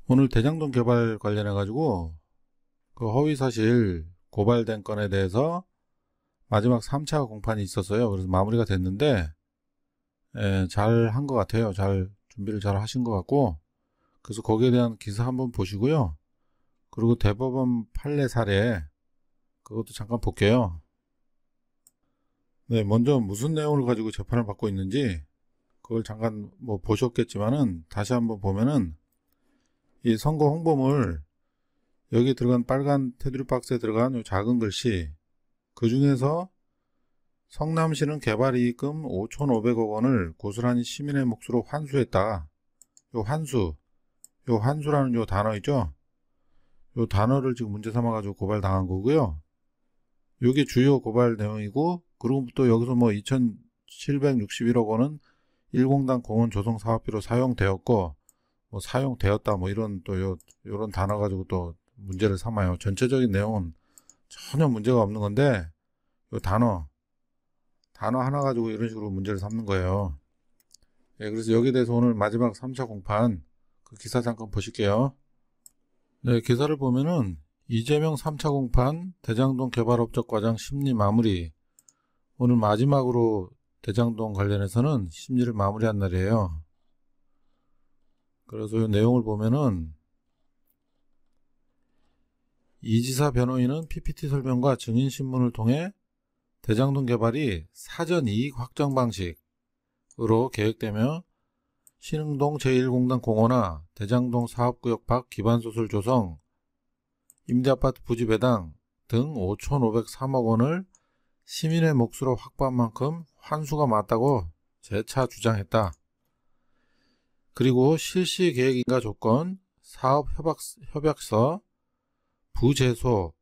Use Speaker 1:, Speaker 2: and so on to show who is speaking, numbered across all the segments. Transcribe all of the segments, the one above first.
Speaker 1: 오늘 대장동 개발 관련해 가지고 그 허위사실 고발된 건에 대해서 마지막 3차 공판이 있었어요. 그래서 마무리가 됐는데 잘 한 것 같아요. 잘 준비를 잘 하신 것 같고, 그래서 거기에 대한 기사 한번 보시고요. 그리고 대법원 판례 사례 그것도 잠깐 볼게요. 네, 먼저 무슨 내용을 가지고 재판을 받고 있는지 그걸 잠깐 뭐 보셨겠지만은 다시 한번 보면은 이 선거 홍보물 여기 들어간 빨간 테두리 박스에 들어간 요 작은 글씨, 그 중에서 성남시는 개발이익금 5,500억 원을 고스란히 시민의 몫으로 환수했다. 요 환수라는 요 단어 있죠? 요 단어를 지금 문제 삼아가지고 고발당한 거고요. 요게 주요 고발 내용이고, 그리고 또 여기서 뭐 2,761억 원은 일공단 공원 조성 사업비로 사용되었고, 뭐 사용되었다 뭐 이런 또 요런 단어 가지고 또 문제를 삼아요. 전체적인 내용은 전혀 문제가 없는 건데 요 단어 하나 가지고 이런 식으로 문제를 삼는 거예요. 예, 그래서 여기에 대해서 오늘 마지막 3차 공판 그 기사 잠깐 보실게요. 네, 기사를 보면은 이재명 3차 공판 대장동 개발업적 과정 심리 마무리, 오늘 마지막으로 대장동 관련해서는 심리를 마무리한 날이에요. 그래서 이 내용을 보면은 이 지사 변호인은 PPT 설명과 증인신문을 통해 대장동 개발이 사전 이익 확정 방식으로 계획되며 신흥동 제1공단 공원화, 대장동 사업구역 밖 기반시설 조성, 임대아파트 부지 배당 등 5,503억 원을 시민의 몫으로 확보한 만큼 환수가 맞다고 재차 주장했다. 그리고 실시 계획인가 조건, 사업 협약서, 부제소,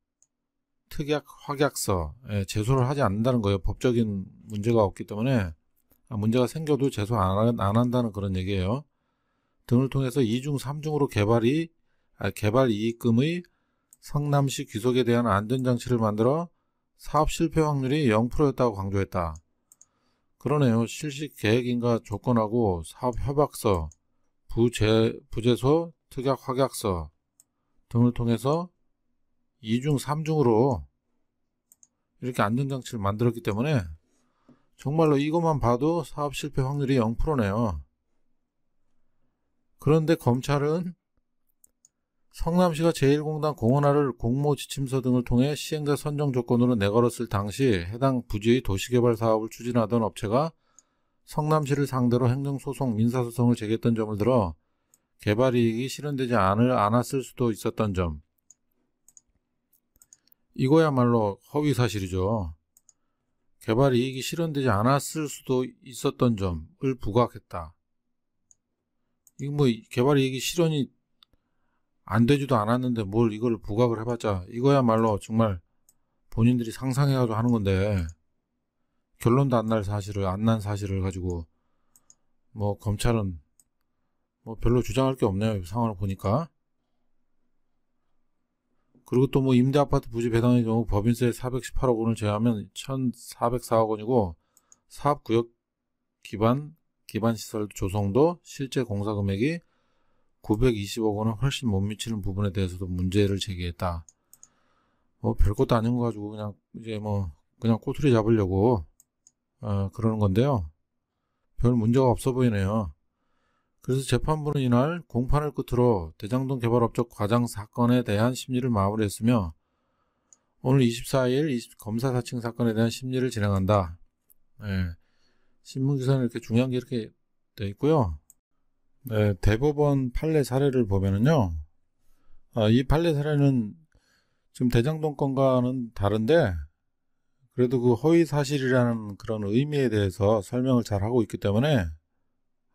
Speaker 1: 특약 확약서, 제소를 하지 않는다는 거예요. 법적인 문제가 없기 때문에, 문제가 생겨도 제소 안 한다는 그런 얘기예요. 등을 통해서 2중 3중으로 개발 이익금의 성남시 귀속에 대한 안전장치를 만들어 사업 실패 확률이 0%였다고 강조했다. 그러네요. 실시 계획인가 조건하고 사업 협약서, 부제소, 특약 확약서 등을 통해서 2중 3중으로 이렇게 안전장치를 만들었기 때문에 정말로 이것만 봐도 사업 실패 확률이 0%네요. 그런데 검찰은 성남시가 제1공단 공원화를 공모 지침서 등을 통해 시행자 선정 조건으로 내걸었을 당시 해당 부지의 도시개발 사업을 추진하던 업체가 성남시를 상대로 행정소송, 민사소송을 제기했던 점을 들어 개발이익이 실현되지 않았을 수도 있었던 점, 이거야말로 허위사실이죠. 개발이익이 실현되지 않았을 수도 있었던 점을 부각했다. 이거 뭐 개발이익이 실현이 안 되지도 않았는데 뭘 이걸 부각을 해봤자, 이거야말로 정말 본인들이 상상해가지고 하는 건데, 결론도 안 난 사실을 가지고 뭐 검찰은 뭐 별로 주장할 게 없네요. 이 상황을 보니까. 그리고 또 뭐 임대아파트 부지 배당의 경우 법인세 418억 원을 제외하면 1,404억 원이고, 사업구역 기반시설 조성도 실제 공사 금액이 920억 원은 훨씬 못 미치는 부분에 대해서도 문제를 제기했다. 뭐 별것도 아닌 거 가지고 그냥 이제 뭐 그냥 꼬투리 잡으려고 그러는 건데요. 별 문제가 없어 보이네요. 그래서 재판부는 이날 공판을 끝으로 대장동 개발업적 과장 사건에 대한 심리를 마무리했으며 오늘 24일 검사 사칭 사건에 대한 심리를 진행한다. 신문기사는 이렇게 중요한 게 이렇게 되어 있고요. 대법원 판례 사례를 보면은요, 이 판례 사례는 지금 대장동 건과는 다른데 그래도 그 허위 사실이라는 그런 의미에 대해서 설명을 잘 하고 있기 때문에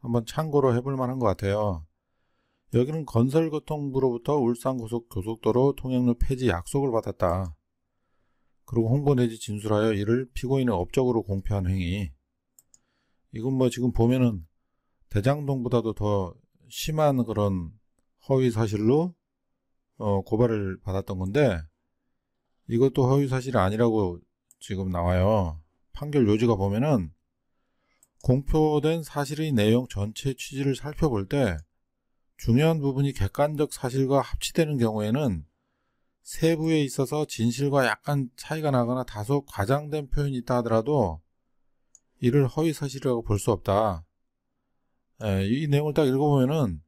Speaker 1: 한번 참고로 해볼 만한 것 같아요. 여기는 건설교통부로부터 울산고속고속도로 통행료 폐지 약속을 받았다. 그리고 홍보 내지 진술하여 이를 피고인의 업적으로 공표한 행위. 이건 뭐 지금 보면은 대장동보다도 더 심한 그런 허위 사실로 고발을 받았던 건데, 이것도 허위 사실이 아니라고 지금 나와요. 판결 요지가 보면은 공표된 사실의 내용 전체 취지를 살펴볼 때 중요한 부분이 객관적 사실과 합치되는 경우에는 세부에 있어서 진실과 약간 차이가 나거나 다소 과장된 표현이 있다 하더라도 이를 허위사실이라고 볼 수 없다. 이 내용을 딱 읽어보면은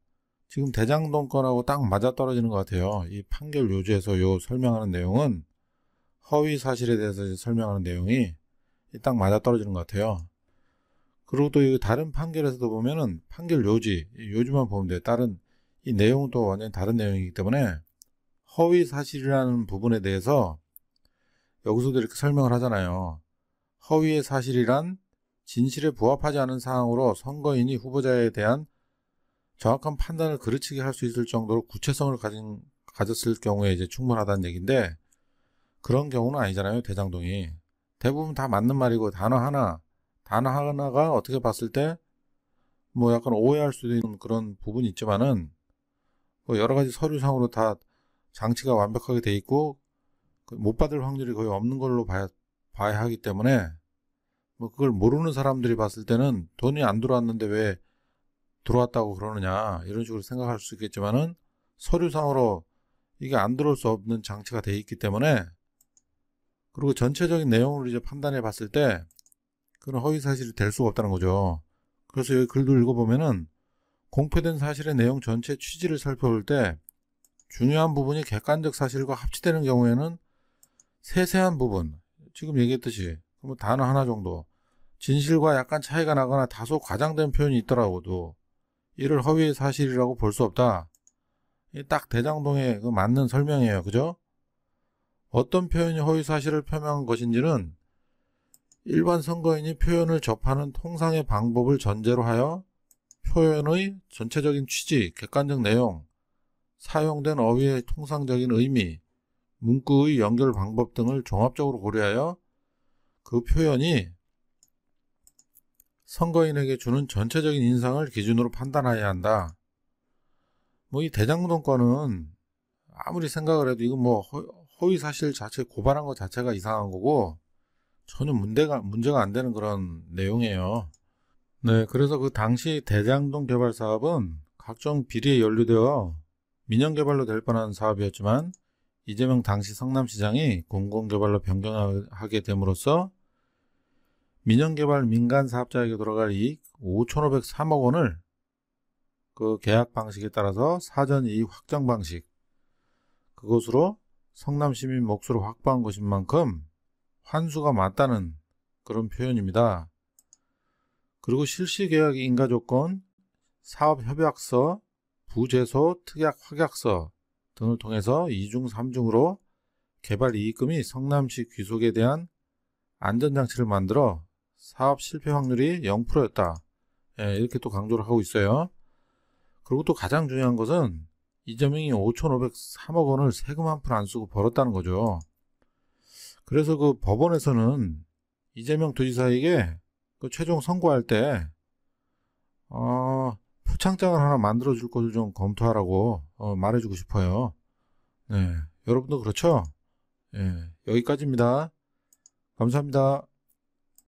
Speaker 1: 지금 대장동 건하고 딱 맞아떨어지는 것 같아요. 이 판결 요지에서 설명하는 내용은 허위사실에 대해서 설명하는 내용이 딱 맞아떨어지는 것 같아요. 그리고 또 이 다른 판결에서도 보면은 판결 요지만 보면 돼요. 다른 이 내용은 또 완전히 다른 내용이기 때문에 허위사실이라는 부분에 대해서 여기서도 이렇게 설명을 하잖아요. 허위의 사실이란 진실에 부합하지 않은 사항으로 선거인이 후보자에 대한 정확한 판단을 그르치게 할 수 있을 정도로 구체성을 가졌을 경우에 이제 충분하다는 얘기인데, 그런 경우는 아니잖아요. 대장동이 대부분 다 맞는 말이고, 단어 하나가 어떻게 봤을 때 뭐 약간 오해할 수도 있는 그런 부분이 있지만은 뭐 여러 가지 서류상으로 다 장치가 완벽하게 돼 있고 못 받을 확률이 거의 없는 걸로 봐야 하기 때문에, 뭐 그걸 모르는 사람들이 봤을 때는 돈이 안 들어왔는데 왜 들어왔다고 그러느냐 이런 식으로 생각할 수 있겠지만은, 서류상으로 이게 안 들어올 수 없는 장치가 돼 있기 때문에, 그리고 전체적인 내용을 이제 판단해 봤을 때 그런 허위 사실이 될 수가 없다는 거죠. 그래서 여기 글도 읽어보면은 공표된 사실의 내용 전체 취지를 살펴볼 때 중요한 부분이 객관적 사실과 합치되는 경우에는 세세한 부분, 지금 얘기했듯이 뭐 단어 하나 정도 진실과 약간 차이가 나거나 다소 과장된 표현이 있더라도 이를 허위의 사실이라고 볼 수 없다. 딱 대장동의 그 맞는 설명이에요. 그죠? 어떤 표현이 허위 사실을 표명한 것인지는 일반 선거인이 표현을 접하는 통상의 방법을 전제로 하여 표현의 전체적인 취지, 객관적 내용, 사용된 어휘의 통상적인 의미, 문구의 연결 방법 등을 종합적으로 고려하여 그 표현이 선거인에게 주는 전체적인 인상을 기준으로 판단해야 한다. 뭐 이 대장동 건은 아무리 생각을 해도 이건 뭐 허위 사실 자체 고발한 것 자체가 이상한 거고 전혀 문제가 안 되는 그런 내용이에요. 네, 그래서 그 당시 대장동 개발 사업은 각종 비리에 연루되어 민영개발로 될 뻔한 사업이었지만, 이재명 당시 성남시장이 공공개발로 변경하게 됨으로써 민영개발 민간사업자에게 돌아갈 이익 5,503억 원을 그 계약 방식에 따라서 사전 이익 확정 방식, 그것으로 성남시민 몫으로 확보한 것인 만큼 환수가 맞다는 그런 표현입니다. 그리고 실시계약 인가조건, 사업협약서, 부제소, 특약 확약서 등을 통해서 2중 3중으로 개발 이익금이 성남시 귀속에 대한 안전장치를 만들어 사업 실패 확률이 0%였다. 이렇게 또 강조를 하고 있어요. 그리고 또 가장 중요한 것은 이재명이 5,503억 원을 세금 한 푼 안 쓰고 벌었다는 거죠. 그래서 그 법원에서는 이재명 도지사에게 그 최종 선고할 때 표창장을 하나 만들어 줄 것을 좀 검토하라고 말해주고 싶어요. 네, 여러분도 그렇죠? 네, 여기까지입니다. 감사합니다.